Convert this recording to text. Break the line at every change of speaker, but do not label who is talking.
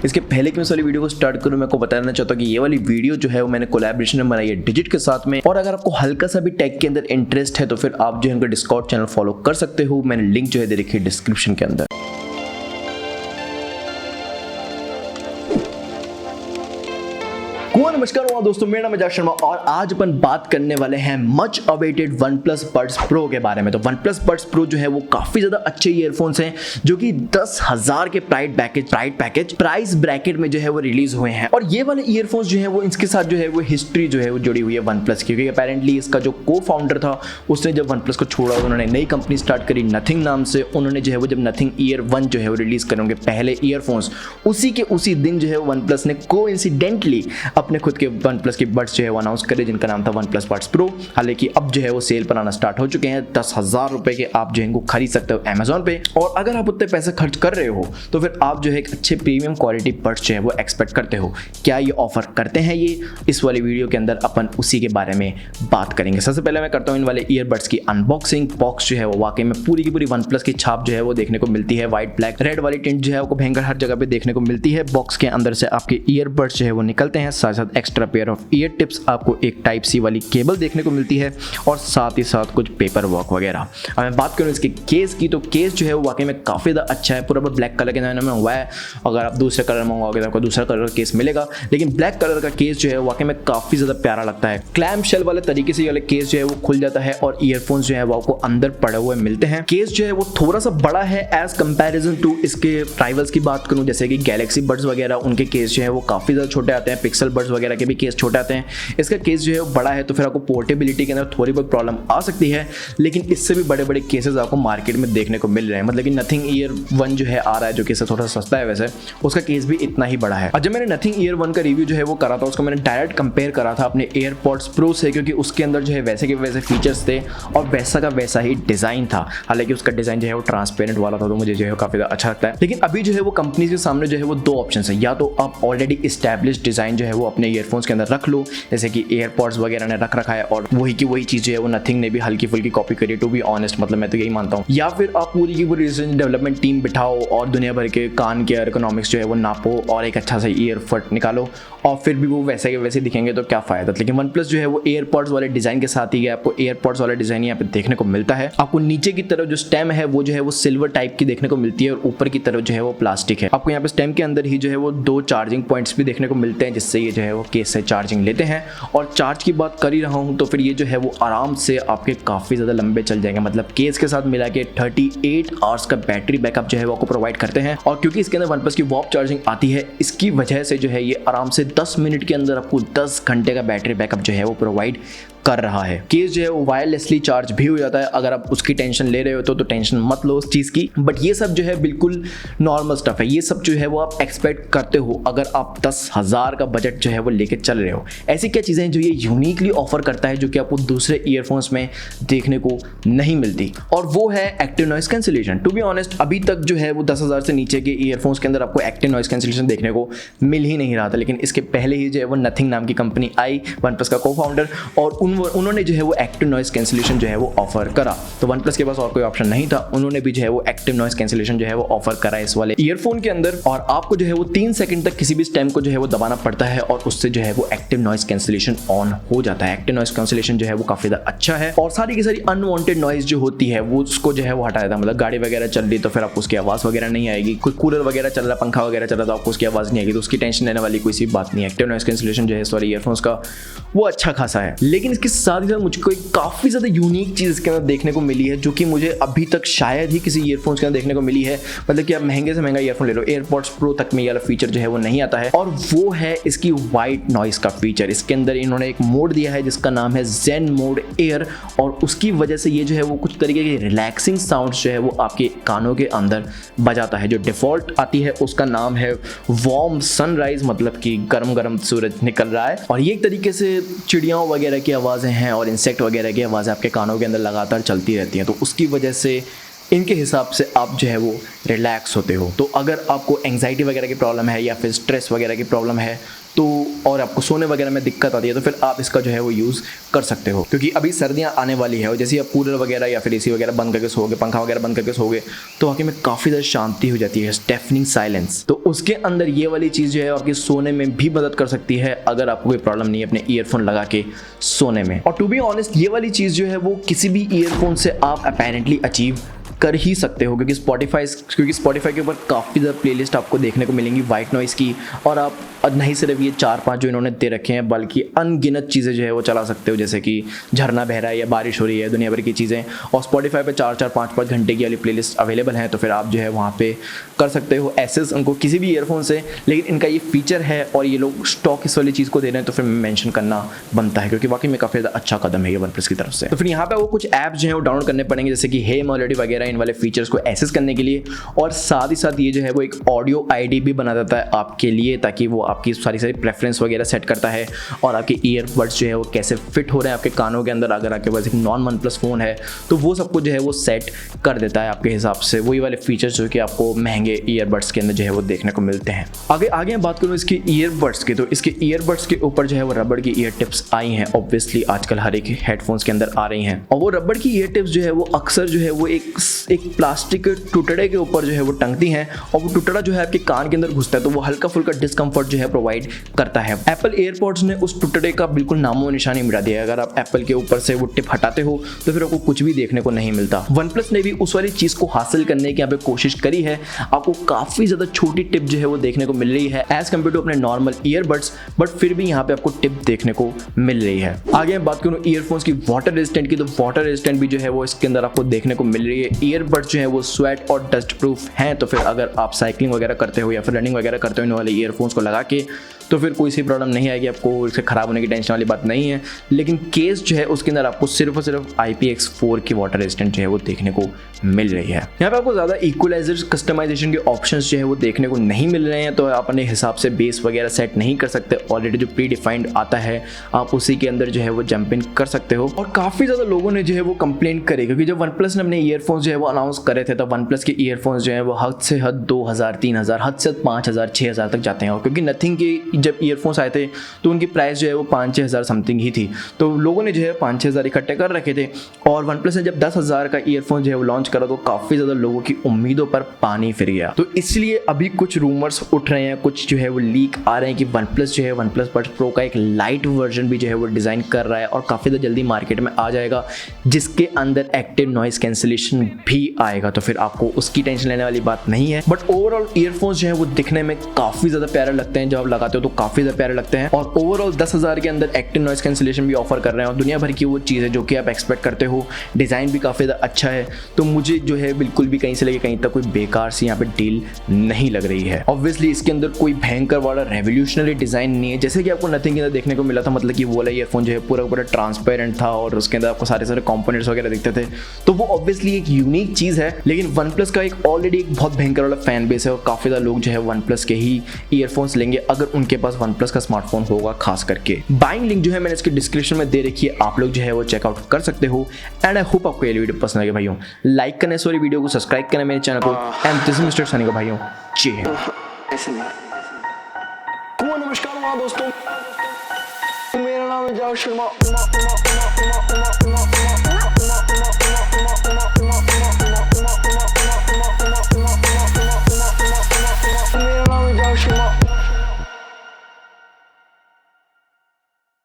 इसके पहले कि मैं इस वाली वीडियो को स्टार्ट करूं, मैं आपको बताना चाहता हूं कि ये वाली वीडियो जो है वो मैंने कोलैबोरेशन में बनाई है डिजिट के साथ में। और अगर आपको हल्का सा भी टेक के अंदर इंटरेस्ट है तो फिर आप जो है उनका डिस्कॉर्ड चैनल फॉलो कर सकते हो। मैंने लिंक जो है दे रखी है डिस्क्रिप्शन के अंदर। नमस्कार दोस्तों, मेरा नाम है शर्मा और आज अपन बात करने वाले हैं much awaited OnePlus Buds Pro के बारे में। तो OnePlus Buds Pro जो है वो काफी ज्यादा अच्छे ईयरफोन्स हैं जो कि 10,000 के प्राइस ब्रैकेट में जो है वो रिलीज हुए हैं। और ये वाले ईयरफोन्स जो है वो इसके साथ जो है वो हिस्ट्री जो है वो जुड़ी हुई है OnePlus की, क्योंकि अपेरेंटली इसका जो को फाउंडर था उसने जब OnePlus को छोड़ा उन्होंने नई कंपनी स्टार्ट करी नथिंग नाम से। उन्होंने जो है वो जब नथिंग ईयर 1 जो है वो रिलीज करेंगे पहले ईयरफोन्स, उसी दिन जो है OnePlus ने कोइंसिडेंटली अपने खुद के OnePlus की बड्स जो है वो अनाउंस करे जिनका नाम था OnePlus Buds Pro। हालांकि अब जो है वो सेल पर आना स्टार्ट हो चुके हैं। 10,000 रुपए के आप जो है इनको खरीद सकते हो Amazon पे। और अगर आप उतने पैसे खर्च कर रहे हो तो फिर आप जो है एक अच्छे प्रीमियम क्वालिटी बड्स जो है वो एक्सपेक्ट करते हो। क्या ये ऑफर करते हैं ये? इस वाली वीडियो के अंदर अपन उसी के बारे में बात करेंगे। सबसे पहले मैं करता हूँ इन वाले ईयरबड्स की अनबॉक्सिंग। बॉक्स जो है वो वाकई में पूरी की पूरी OnePlus की छाप जो है वो देखने को मिलती है। व्हाइट ब्लैक रेड वाली टिंट जो है वो भयंकर हर जगह पे देखने को मिलती है। बॉक्स के अंदर से आपके ईयरबड्स जो है वो निकलते हैं, साथ साथ extra pair of year tips, आपको एक टाइप सी वाली केबल देखने को मिलती है और साथ ही साथ कुछ पेपर वर्क वगैरह। अब मैं बात करूं इसके केस की, तो केस जो है वो वाकई में काफी ज्यादा अच्छा है। पूरा ब्लैक कलर के डिजाइन में हुआ है। अगर आप दूसरे कलर मंगवाओगे तो आपको दूसरा कलर केस मिलेगा, लेकिन ब्लैक कलर का केस जो है वाकई में काफी ज्यादा प्यारा लगता है। क्लैम शेल वाले तरीके से ये वाले केस जो है वो खुल जाता है और ईयरफोन्स जो है वो आपको अंदर पड़े हुए मिलते हैं। केस जो है वो थोड़ा सा बड़ा है एज कंपैरिजन टू इसके राइवल्स की बात करूं जैसे कि गैलेक्सी बड्स वगैरह, उनके केस जो है वो काफी ज्यादा छोटे आते हैं। पिक्सल बड्स वगैरह के भी केस छोटे आते हैं। इसका केस जो है वो बड़ा है तो फिर आपको पोर्टेबिलिटी के अंदर थोड़ी बहुत प्रॉब्लम आ सकती है, लेकिन इससे भी बड़े बड़े केसेस आपको मार्केट में देखने को मिल रहे हैं। मतलब कि नथिंग ईयर 1 जो है आ रहा है जो कि इससे थोड़ा सस्ता है, वैसे उसका केस भी इतना ही बड़ा है। और जब मैंने नथिंग ईयर 1 का रिव्यू जो है वो करा था उसको मैंने डायरेक्ट कंपेयर करा था अपने एयरपॉड्स प्रो से, क्योंकि उसके अंदर जो है वैसे के वैसे फीचर्स थे और वैसा का वैसा ही डिजाइन था। हालांकि उसका डिजाइन जो है वो ट्रांसपेरेंट वाला था तो मुझे जो है काफी अच्छा लगता है। लेकिन अभी जो है वो कंपनी के सामने जो है वो दो ऑप्शन है, या तो आप ऑलरेडी एस्टैब्लिश्ड डिजाइन जो है वो अपने ईयरफोन्स के अंदर रख लो जैसे कि एयरपॉड्स वगैरह ने रख रखा है और वही की वही चीज है वो नथिंग ने भी हल्की फुल्की कॉपी करी। टू बी ऑनेस्ट मतलब मैं तो यही मानता हूँ। या फिर आप पूरी की पूरी रिसर्च डेवलपमेंट टीम बिठाओ और दुनिया भर के कान के इकोनॉमिक्स जो है वो नापो और एक अच्छा सा ईयरफोन निकालो और फिर भी वो वैसे के वैसे दिखेंगे तो क्या फायदा। लेकिन OnePlus जो है वो एयरपॉड्स वाले डिजाइन के साथ ही है। आपको एयरपॉड्स वाला डिजाइन यहाँ पे देखने को मिलता है। आपको नीचे की तरफ जो स्टेम है वो जो है वो सिल्वर टाइप की देखने को मिलती है और ऊपर की तरफ जो है वो प्लास्टिक है। आपको यहाँ पे स्टेम के अंदर ही जो है वो 2 चार्जिंग पॉइंट्स भी देखने को मिलते हैं जिससे ये जो है वो केस से चार्जिंग लेते हैं। और चार्ज की बात कर ही रहा हूँ तो फिर ये जो है वो आराम से आपके काफ़ी ज़्यादा लंबे चल जाएंगे। मतलब केस के साथ मिला के 38 आवर्स का बैटरी बैकअप जो है वो आपको प्रोवाइड करते हैं। और क्योंकि इसके अंदर OnePlus की वॉप चार्जिंग आती है, इसकी वजह से जो है ये आराम से 10 मिनट के अंदर आपको 10 घंटे का बैटरी बैकअप जो है वो प्रोवाइड कर रहा है। केस जो है वो वायरलेसली चार्ज भी हो जाता है। अगर आप उसकी टेंशन ले रहे हो तो टेंशन मत लो उस चीज़ की। बट ये सब जो है बिल्कुल नॉर्मल स्टफ है। ये सब जो है वो आप एक्सपेक्ट करते हो अगर आप 10,000 का बजट जो है वो लेके चल रहे हो। ऐसी क्या चीज़ें हैं जो ये यूनिकली ऑफर करता है जो कि आपको दूसरे ईयरफोन्स में देखने को नहीं मिलती, और वो है active noise cancellation. To be honest अभी तक जो है वो 10,000 से नीचे के ईयरफोन्स के अंदर आपको एक्टिव नॉइस कैंसिलेशन देखने को मिल ही नहीं रहा था। लेकिन इसके पहले ही जो है वो नथिंग नाम की कंपनी आई, OnePlus का को फाउंडर, और उन्होंने जो है वो एक्टिव नॉइस कैंसिलेशन जो है वो ऑफर करा। तो OnePlus के पास और कोई ऑप्शन नहीं था, उन्होंने भी जो है वो एक्टिव नॉइस कैंसिलेशन जो है वो ऑफर करा इस वाले ईयरफोन के अंदर। और आपको जो है वो 3 सेकंड तक किसी भी स्टेम को जो है वो दबाना पड़ता है और उससे जो है वो एक्टिव नॉइस कैंसिलेशन ऑन हो जाता है। एक्टिव नॉइस कैंसिलेशन जो है वो काफी ज्यादा अच्छा है और सारी की सारी अनवांटेड नॉइस जो होती है वो उसको जो है वो हटा देता है। मतलब गाड़ी वगैरह चल रही तो फिर आपको उसकी आवाज वगैरह नहीं आएगी। कोई कूलर वगैरह चल रहा, पंखा वगैरह चल रहा तो आपको उसकी आवाज नहीं आएगी, तो उसकी टेंशन लेने वाली कोई सी बात नहीं है। एक्टिव नॉइस कैंसिलेशन जो है सॉरी ईयरफोन्स का वो अच्छा खासा है। लेकिन इसके साथ ही साथ मुझको एक काफी ज्यादा यूनिक चीज इसके अंदर देखने को मिली है जो कि मुझे अभी तक शायद ही किसी ईयरफोन्स के अंदर देखने को मिली है। मतलब कि आप महंगे से महंगा ईयरफोन ले लो, एयरपॉड्स प्रो तक में ये वाला फीचर जो है वो नहीं आता है, और वो है इसकी व्हाइट नॉइस का फीचर। इसके अंदर इन्होंने एक मोड दिया है जिसका नाम है जेन मोड एयर, और उसकी वजह से ये जो है वो कुछ तरीके के रिलैक्सिंग साउंड्स जो है वो आपके कानों के अंदर बजाता है। जो डिफॉल्ट आती है उसका नाम है वार्म सनराइज, मतलब कि गर्म गर्म सूरज निकल रहा है, और ये एक तरीके से चिड़ियाओं वगैरह की आवाज़ें हैं और इंसेक्ट वगैरह की आवाज़ें आपके कानों के अंदर लगातार चलती रहती हैं। तो उसकी वजह से इनके हिसाब से आप जो है वो रिलैक्स होते हो। तो अगर आपको एंग्जाइटी वगैरह की प्रॉब्लम है या फिर स्ट्रेस वगैरह की प्रॉब्लम है तो और आपको सोने वगैरह में दिक्कत आती है तो फिर आप इसका जो है वो यूज़ कर सकते हो, क्योंकि अभी सर्दियाँ आने वाली है और जैसे आप कूलर वगैरह या फिर एसी वगैरह बंद करके सोओगे, पंखा वगैरह बंद करके सोओगे तो वाकई में काफ़ी ज़्यादा शांति हो जाती है, डेफनिंग साइलेंस। तो उसके अंदर ये वाली चीज़ जो है आपके सोने में भी मदद कर सकती है अगर आपको कोई प्रॉब्लम नहीं है अपने ईयरफोन लगा के सोने में। और टू बी ऑनेस्ट ये वाली चीज़ जो है वो किसी भी ईयरफोन से आप अपेरेंटली अचीव कर ही सकते हो, क्योंकि स्पॉटिफाई के ऊपर काफ़ी ज़्यादा प्लेलिस्ट आपको देखने को मिलेंगी वाइट नॉइस की, और आप नहीं सिर्फ ये 4-5 जो इन्होंने दे रखे हैं बल्कि अनगिनत चीज़ें जो है वो चला सकते हो, जैसे कि झरना बह रहा है या बारिश हो रही है, दुनिया भर की चीज़ें। और स्पॉटिफाई पे 4-4 5-5 घंटे की वाली प्लेलिस्ट अवेलेबल है, तो फिर आप जो है वहाँ पे कर सकते हो एक्सेस उनको किसी भी ईयरफोन से। लेकिन इनका ये फीचर है और ये लोग स्टॉक इस वाली चीज़ को दे रहे हैं तो फिर मेंशन करना बनता है, क्योंकि वाकई में काफ़ी ज़्यादा अच्छा कदम है ये OnePlus की तरफ से। तो फिर यहाँ पे वो कुछ ऐप्स जो है वो डाउनलोड करने पड़ेंगे, जैसे कि हे मेलोडी वगैरह, इन वाले फीचर्स को एक्सेस करने के लिए। और साथ ही साथ ये जो है वो एक ऑडियो आईडी भी बना देता है आपके लिए, ताकि वो आपकी सारी प्रेफरेंस वगैरह सेट करता है और आपके ईयरबड्स जो है वो कैसे फिट हो रहे हैं आपके कानों के अंदर। अगर आपके पास एक नॉन OnePlus फ़ोन है तो वो सब कुछ जो है वो सेट कर देता है आपके हिसाब से, वही वाले फीचर्स जो कि आपको महंगे ईयरबड्स के अंदर जो है वो देखने को मिलते हैं। आगे बात करूँ इसके ईयरबड्स की, तो इसके ईयरबड्स के ऊपर जो है वो रबड़ की ईयर टिप्स आई हैं। ऑब्वियसली आजकल हर एक हेडफोन्स के अंदर आ रही हैं, और वो रबड़ की ईयर टिप्स जो है वो अक्सर जो है वो एक प्लास्टिक के टुकड़े के ऊपर जो है वो टंगती हैं, और वो टुकड़ा जो है आपके कान के अंदर घुसता है तो वो हल्का फुल्का डिस्कम्फर्ट जो है प्रोवाइड करता है। एप्पल एयरपॉड्स ने उस टुकड़े का बिल्कुल नामो निशानी मिटा दिया है। अगर आप एप्पल के ऊपर से वो टिप हटाते हो तो फिर आपको कुछ भी देखने को नहीं मिलता। OnePlus ने भी उस वाली चीज को हासिल करने की यहाँ पे कोशिश करी है। आपको काफी ज्यादा छोटी टिप जो है वो देखने को मिल रही है एज कम्पेयर टू अपने नॉर्मल ईयरबड्स, बट फिर भी यहाँ पे आपको टिप देखने को मिल रही है। आगे मैं बात करूँ ईयरफोन्स की वाटर रेजिस्टेंट की, तो वाटर रेजिस्टेंट भी जो है वो इसके अंदर आपको देखने को मिल रही है। ईयरबड्स जो है वो स्वेट और डस्ट प्रूफ हैं, तो फिर अगर आप साइकिलिंग वगैरह करते हो या फिर रनिंग वगैरह करते हो इन वाले ईयरफोन्स को लगा के तो फिर कोई सी प्रॉब्लम नहीं आएगी, आपको इससे ख़राब होने की टेंशन वाली बात नहीं है। लेकिन केस जो है उसके अंदर आपको सिर्फ और सिर्फ IPX4 की वाटर रेजिस्टेंट जो है वो देखने को मिल रही है। यहाँ पे आपको ज़्यादा इक्वलाइजर्स कस्टमाइजेशन के ऑप्शंस जो है वो देखने को नहीं मिल रहे हैं, तो आप अपने हिसाब से बेस वगैरह सेट नहीं कर सकते। ऑलरेडी जो प्री डिफाइंड आता है आप उसी के अंदर जो है वो जंप इन कर सकते हो। और काफ़ी ज़्यादा लोगों ने जो है वो कंप्लेंट करे, क्योंकि जब OnePlus ने अपने ईयरफोन्स जो है वो अनाउंस करे थे तो OnePlus के ईयरफोन्स जो है वो हद से हद 2000, 3000, हद से 5000, 6000 तक जाते हैं। क्योंकि नथिंग के जब ईयरफोन्स आए थे तो उनकी प्राइस जो है वो 5-6 हज़ार समथिंग ही थी, तो लोगों ने जो है 5-6 हज़ार इकट्ठे कर रखे थे। और OnePlus ने जब 10,000 का ईयरफोन जो है वो लॉन्च करा तो काफ़ी ज़्यादा लोगों की उम्मीदों पर पानी फिर गया। तो इसलिए अभी कुछ रूमर्स उठ रहे हैं, कुछ जो है वो लीक आ रहे हैं कि OnePlus जो है OnePlus Buds Pro का एक लाइट वर्जन भी जो है वो डिज़ाइन कर रहा है और काफ़ी ज़्यादा जल्दी मार्केट में आ जाएगा, जिसके अंदर एक्टिव नॉइस कैंसिलेशन भी आएगा। तो फिर आपको उसकी टेंशन लेने वाली बात नहीं है। बट ओवरऑल ईयरफोन्स जो है वो दिखने में काफ़ी ज़्यादा प्यारे लगते हैं, जब आप लगाते हो तो काफ़ी ज़्यादा प्यारे लगते हैं। और ओवरऑल 10,000 के अंदर एक्टिव नॉइस कैंसिलेशन भी ऑफर कर रहे हैं और दुनिया भर की वो चीज़ है जो कि आप एक्सपेक्ट करते हो। डिज़ाइन भी काफ़ी ज़्यादा अच्छा है, तो मुझे जो है बिल्कुल भी कहीं से लेके कहीं तक कोई बेकार सी यहाँ पे डील नहीं लग रही है। ऑब्वियसली इसके अंदर कोई भयंकर वाला रेवोल्यूशनरी डिज़ाइन नहीं है, जैसे कि आपको नथिंग के अंदर देखने को मिला था। मतलब कि वो वाला ईयरफोन जो है पूरा पूरा ट्रांसपेरेंट था और उसके अंदर आपको सारे कंपोनेंट्स वगैरह दिखते थे, तो वो ऑब्वियसली एक यूनिक चीज़ है। लेकिन OnePlus का एक ऑलरेडी एक बहुत भयंकर वाला फैन बेस है और काफ़ी ज़्यादा लोग जो है OnePlus के ही ईयरफोन्स लेंगे अगर उनके पास OnePlus का स्मार्टफोन होगा। खास करके बाइंग लिंक जो है मैंने इसके डिस्क्रिप्शन में दे रखी है, आप लोग जो है वो चेकआउट कर सकते हो। एंड आई होप आपको ये वीडियो पसंद लगे भाइयों। लाइक करना इस वाली वीडियो को, सब्सक्राइब करना मेरे चैनल को। And this is mister Sunny को भाइयों, जी नमस्कार दोस्तों, मेरा नाम है शर्मा।